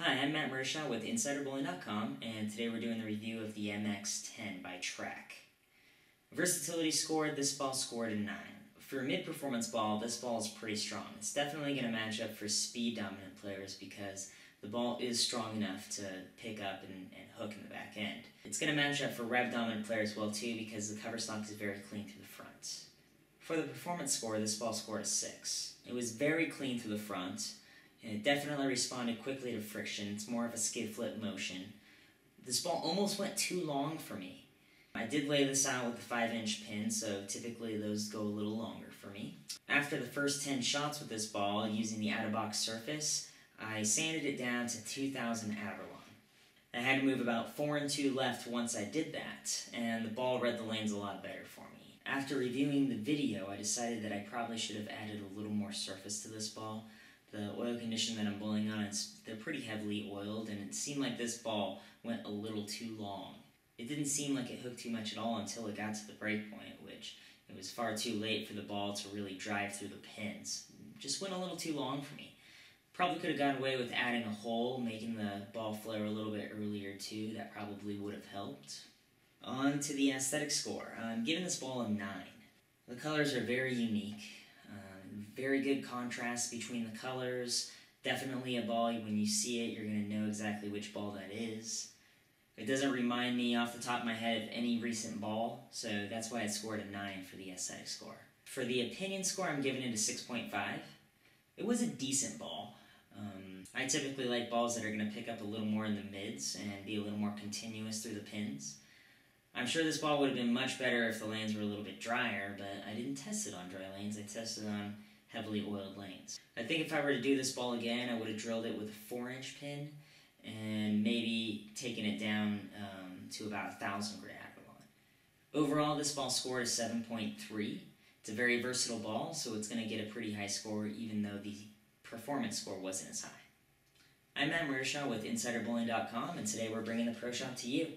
Hi, I'm Matt Mershaw with InsiderBowling.com, and today we're doing the review of the Mx10 by Trek. Versatility score, this ball scored a 9. For a mid-performance ball, this ball is pretty strong. It's definitely going to match up for speed-dominant players because the ball is strong enough to pick up and hook in the back end. It's going to match up for rev-dominant players well too because the cover stock is very clean through the front. For the performance score, this ball scored a 6. It was very clean through the front, and it definitely responded quickly to friction. It's more of a skid flip motion. This ball almost went too long for me. I did lay this out with a 5-inch pin, so typically those go a little longer for me. After the first 10 shots with this ball, using the out-of-box surface, I sanded it down to 2000 Avalon. I had to move about 4 and 2 left once I did that, and the ball read the lanes a lot better for me. After reviewing the video, I decided that I probably should have added a little more surface to this ball. The oil condition that I'm bowling on, they're pretty heavily oiled, and it seemed like this ball went a little too long. It didn't seem like it hooked too much at all until it got to the break point, which it was far too late for the ball to really drive through the pins. It just went a little too long for me. Probably could have gotten away with adding a hole, making the ball flare a little bit earlier too. That probably would have helped. On to the aesthetic score. I'm giving this ball a 9. The colors are very unique. Very good contrast between the colors. Definitely a ball, when you see it, you're going to know exactly which ball that is. It doesn't remind me off the top of my head of any recent ball, so that's why it scored a 9 for the aesthetic score. For the opinion score, I'm giving it a 6.5. It was a decent ball. I typically like balls that are going to pick up a little more in the mids and be a little more continuous through the pins. I'm sure this ball would have been much better if the lanes were a little bit drier, but I didn't test it on dry lanes. I tested it on heavily oiled lanes. I think if I were to do this ball again, I would have drilled it with a 4-inch pin and maybe taken it down to about 1,000 grit Avalon. Overall, this ball scored a 7.3. It's a very versatile ball, so it's going to get a pretty high score even though the performance score wasn't as high. I'm Matt Mershaw with InsiderBowling.com, and today we're bringing the Pro Shop to you.